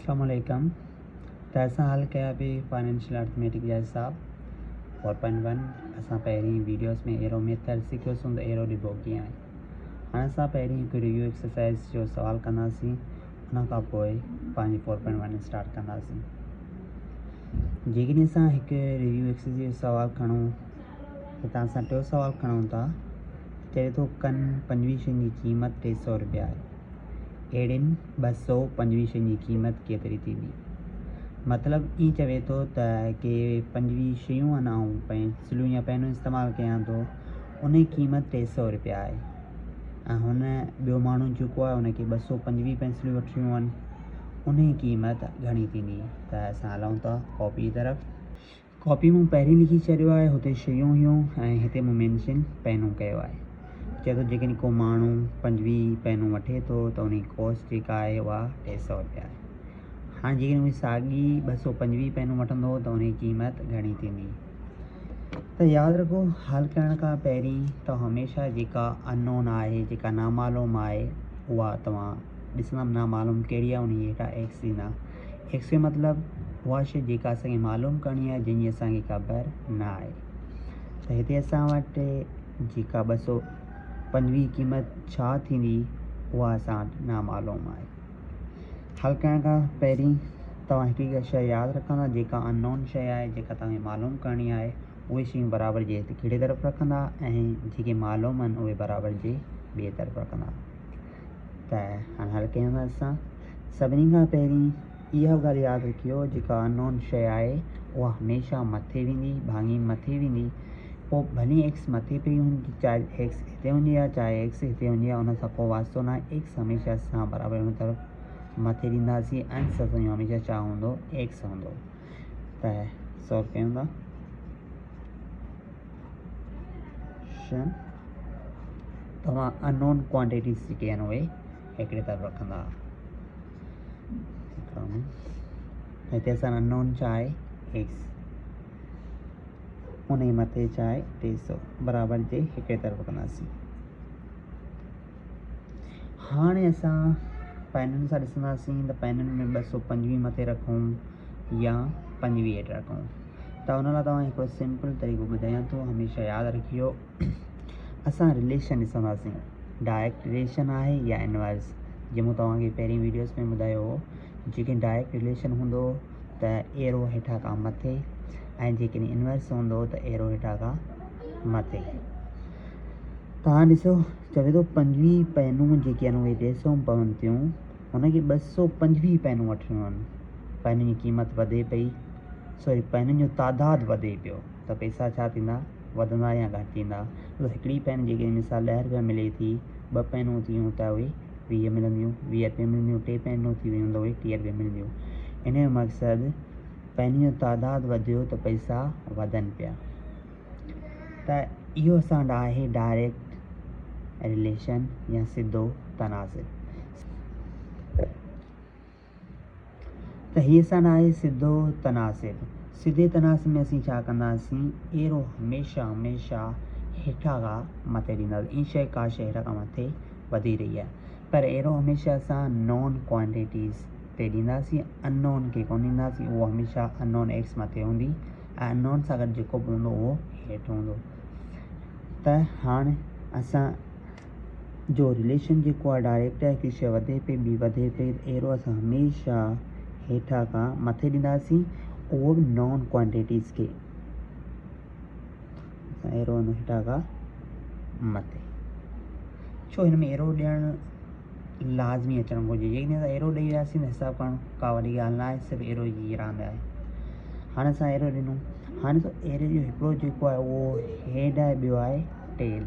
अस्सलामुअलैकुम। तैसा हल कया भी फाइनेंशियल अर्थमेटिक जा हिसाब 4.1 असां पहिरीं वीडियोस में एरो मेथड सिखियोसीं त एरो ॾिबो कीअं आहे। हाणे असां पहिरीं हिकु रिव्यू एक्सरसाइज़ जो सवाल कंदासीं, उन खां पोइ पंहिंजी 4.1 स्टार्ट कंदासीं। जेकॾहिं असां हिकु रिव्यू एक्सरसाइज़ जो सवाल खणूं, हितां असां टियों सवाल खणूं था, चए थो कनि 25 शयुनि जी क़ीमत 300 रुपया आहे। अहिड़ियुनि 225 शयुनि जी क़ीमत केतिरी थींदी। मतिलबु ईअं चवे थो त के 25 शयूं आहिनि ऐं पेंसिलूं या पेनूं इस्तेमालु कयां थो, उन जी क़ीमत 300 रुपया आहे ऐं हुन ॿियो माण्हू जेको आहे उनखे 225 पेंसिलूं वठिणियूं आहिनि, उन जी क़ीमत घणी थींदी। त असां हलूं था कॉपी तरफ़। कॉपी मूं पहिरीं लिखी छॾियो आहे, हुते शयूं हुयूं ऐं हिते मूं मेंशन पेनूं कयो आहे। चए थो जेकॾहिं को माण्हू 25 पेनूं वठे थो त उन जी कॉस्ट जेका आहे उहा 300 रुपया आहे। हाणे जेकॾहिं उहे साॻी 225 पेनूं वठंदो त उन जी क़ीमत घणी थींदी। त यादि रखो, हल करण खां पहिरीं त हमेशह जेका अननोन आहे, जेका नामालूम आहे, उहा तव्हां ॾिसंदा नामालूम कहिड़ी आहे, उन जे हेठां एक्स ॾींदा। एक्स जो मतिलबु उहा शइ जेका असांखे मालूम करणी आहे, जंहिंजी असांखे ख़बर न आहे। त हिते असां वटि जेका 225 क़ीमत छा थींदी, उहा असां वटि नामालूम आहे। हल करण खां पहिरीं तव्हां हिकिड़ी शइ यादि रखंदा, जेका अननोन शइ आहे, जेका तव्हांखे मालूम करणी आहे, उहे शयूं बराबरि जे हिकिड़े तरफ़ रखंदा ऐं जेके मालूम आहिनि उहे बराबरि जे ॿिए तरफ़ रखंदा। त हाणे हल कयूं था असां। सभिनी खां पहिरीं इहा ॻाल्हि यादि रखियो, जेका अननोन शइ आहे उहा हमेशह मथे वेंदी, भाङी मथे वेंदी। पोइ भली एक्स मथे पई हूंदी, चाहे एक्स हिते हूंदी आहे, चाहे एक्स हिते हूंदी आहे, उन सां को वास्तो न आहे। एक्स हमेशह असां बराबरि हुन तरफ़ मथे ॾींदासीं ऐं असांजो हमेशह छा हूंदो, एक्स हूंदो। त सॉल्व कयूं था। तव्हां अननोन क्वांटिटीज़ जेके आहिनि उहे हिकिड़े तरफ़ रखंदा। हिते असां अननोन छा आहे, एक्स, उन जे मथे छा आहे, 300, बराबरि जे हिकिड़े तरफ़ रखंदासीं। हाणे असां पेननि सां ॾिसंदासीं त पेननि में 225 मथे रखूं या 25 हेठि रखूं। त हुन लाइ तव्हां हिकिड़ो सिंपल तरीक़ो ॿुधायां थो, हमेशह यादि रखियो। असां रिलेशन ॾिसंदासीं, डायरेक्ट रिलेशन आहे या इनवर्स। जीअं मूं तव्हांखे पहिरीं वीडियोस में ॿुधायो हो, जेके डायरेक्ट रिलेशन हूंदो त एरो हेठां खां मथे, ऐं जेकॾहिं इनवर्स हूंदो त एरो हेठां खां मथे। तव्हां ॾिसो, चवे थो 25 पेनूं जेके आहिनि उहे 300 पवनि थियूं, हुनखे 225 पेनूं वठिणियूं आहिनि। पेननि जी क़ीमत वधे पई, सॉरी पेननि जो तादादु वधे पियो, त पैसा छा थींदा, वधंदा या घटि थींदा। त हिकिड़ी पेन जेके मिसाल 10 रुपया मिले थी, 2 पेनूं थियूं त उहे 20 मिलंदियूं, 20 रुपये मिलंदियूं। 3 पेनूं थी वियूं त उहे 30 रुपये मिलंदियूं। इन जो मक़सदु पेन जो तादादु वधियो त पैसा वधनि पिया। त इहो असां आहे डायरेक्ट रिलेशन या सिधो तनासिब। त हीअ असां आहे सिधो तनासिब। सिधे तनासिब में असीं छा कंदासीं, एरो हमेशह हेठां खां मथे ॾींदासीं। ई शइ का शइ हेठां खां मथे वधी रही आहे, पर एरो हमेशह असां नॉन क्वांटिटीज़ ते ॾींदासीं, अननोन खे कोन ॾींदासीं। उहो हमेशह अननोन एक्स मथे हूंदी ऐं अननोन सां गॾु जेको बि हूंदो उहो हेठि हूंदो। त हाणे असां जो रिलेशन जेको आहे डायरेक्ट आहे, हिकु शइ वधे पई ॿी वधे पई, एरो असां हमेशह हेठां खां मथे ॾींदासीं, उहो बि नॉन क्वांटिटीज़ खे। एरो हेठां खां मथे, छो हिन में एरो ॾियणु लाज़मी अचणु घुरिजे। जेकॾहिं असां एरो ॾेई वियासीं त हिसाबु करणु का वॾी ॻाल्हि न आहे, सिर्फ़ु एरो जी रांदि आहे। हाणे असां एरो ॾिनो, हाणे एरे जो हिकिड़ो जेको आहे उहो हेड आहे, ॿियो आहे टेल।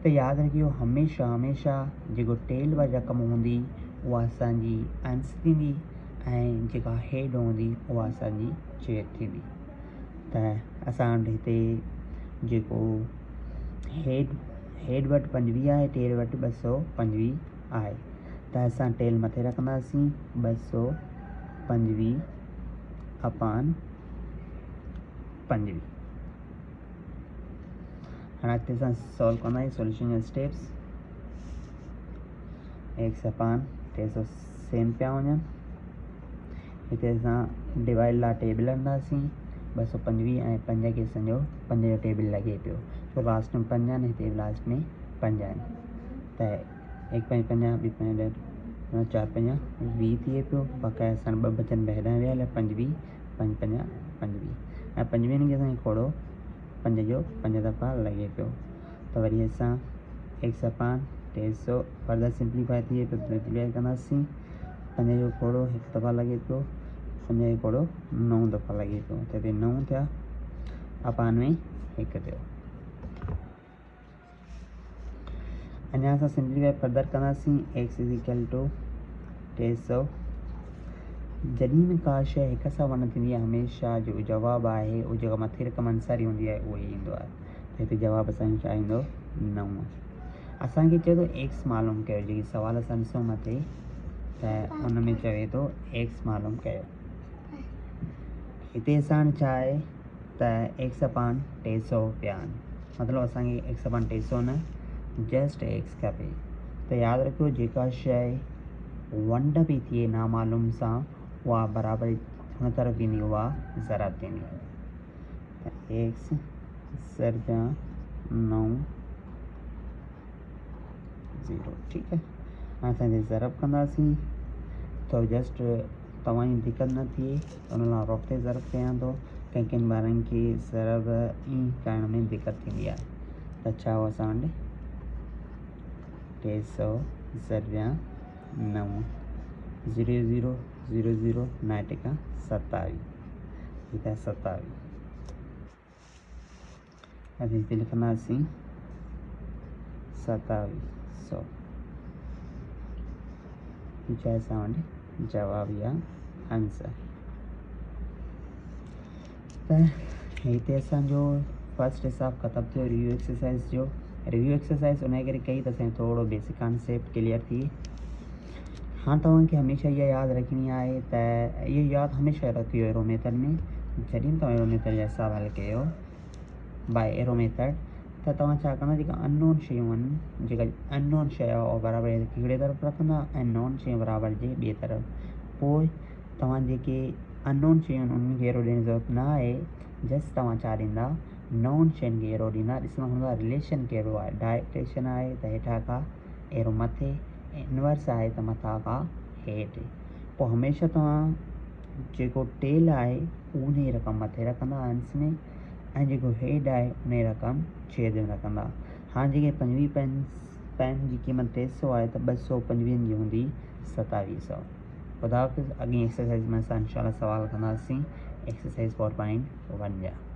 त यादि रखियो, हमेशह जेको टेल वारी रक़म हूंदी उहा असांजी आंसर थींदी ऐं जेका हेड हूंदी उहा असांजी चेक थींदी। त असां वटि हिते जेको हेड वटि 25 आहे, टेल वटि 225 आहे। त असां टेल मथे रखंदासीं, 225 अपान 25। हाणे अॻिते असां सॉल्व कंदासीं। सॉल्यूशन जा स्टेप्स, एक्स अपान 300 सेम पिया वञनि, हिते असां डिवाइड लाइ टेबल हणंदासीं 225 ऐं 5 खे असांजो 5 जो टेबल लॻे पियो छो लास्ट में 5 आहिनि हिते लास्ट में 5 आहिनि त 1 5 50 2 5 4 5 20 थिए पियो बाक़ी असां 2 बचनि ॿ हेॾां विया 25 5 5 25 ऐं 25 खे असांखे खोड़ो 5 जो 5 दफ़ा लॻे पियो त वरी असां 1/300 फर्दर सिंप्लीफाई थिए पियो मल्टीप्लाई कंदासीं 5 जो खोड़ो 1 दफ़ा लॻे पियो 5 जो खोड़ो 9 दफ़ा लॻे पियो त हिते 9 थिया अपान में 1 थियो अञा असां सिंप्लीफाई फर्दर कंदासीं x = 300 जॾहिं बि का शइ 1 सां 1 थींदी आहे हमेशह जो जवाबु आहे उहो जेका मथे रक़म अंसारी हूंदी आहे उहो ई ईंदो आहे त हिते जवाबु असांजो छा ईंदो 9 असांखे चए थो x मालूम कयो जेकी सुवाल असां ॾिसूं मथे त उन में चवे थो x मालूम कयो हिते असां छा आहे त 1/300 पिया आहिनि मतिलबु असांखे 1/300 न जस्ट x खपे त यादि रखियो जेका शइ वंड पई थिए नामालूम सां उहा बराबरि हुन तरफ़ ईंदी उहा ज़रब थींदी त x ज़रब 9 0 ठीकु आहे हाणे असां हिते ज़रब कंदासीं त जस्ट तव्हांजी दिक़त न थिए हुन लाइ रफ़ ते ज़रब कयां थो कंहिं ॿारनि खे ज़रब ई करण में दिक़त थींदी आहे त छा हो असां वटि 300 ज़रब 9 0 0 0 0 9 टिका 27 ठीक है 27 अभी हिते लिखंदासीं 2700 ठीक है असां वटि जवाब या आंसर त हिते असांजो फर्स्ट हिसाब ख़तमु थियो रिव्यू एक्सरसाइज़ जो रिव्यू एक्सरसाइज़ उन करे कई त असांखे थोरो बेसिक कॉन्सेप्ट क्लियर थी हाँ तव्हांखे हमेशह इहा यादि रखणी आहे त इहो यादि हमेशह रखियो एरो मेथड में जॾहिं तव्हां एरो मेथड जा हिसाब हल कयो बाय एरो मेथड त तव्हां छा कंदा जेका अननोन शयूं आहिनि जेका अननोन शइ आहे उहा बराबरि हिकिड़े तरफ़ रखंदा ऐं नोन शयूं बराबरि जे ॿिए तरफ़ पोइ तव्हां जेके अननोन शयूं आहिनि उन्हनि खे एरो ॾियण जी ज़रूरत न आहे जस्ट तव्हां छा ॾींदा नोन शयुनि खे एरो ॾींदा ॾिसणो हूंदो रिलेशन कहिड़ो आहे डायरेक्ट रिलेशन आहे त हेठां खां एरो मथे इनवर्स आहे त मथां खां हेठि पोइ हमेशह तव्हां जेको टेल आहे उन जी रक़म मथे रखंदा अंश में ऐं जेको हेड आहे उन जी रक़म छेद में रखंदा हाणे जेके 25 पेन जी क़ीमत 300 आहे त 225 जी हूंदी 2700 ख़ुदा हाफ़िज़ अॻी एक्सरसाइज़ में असां इंशाल्लाह सवाल कंदासीं एक्सरसाइज़ 4.1 जा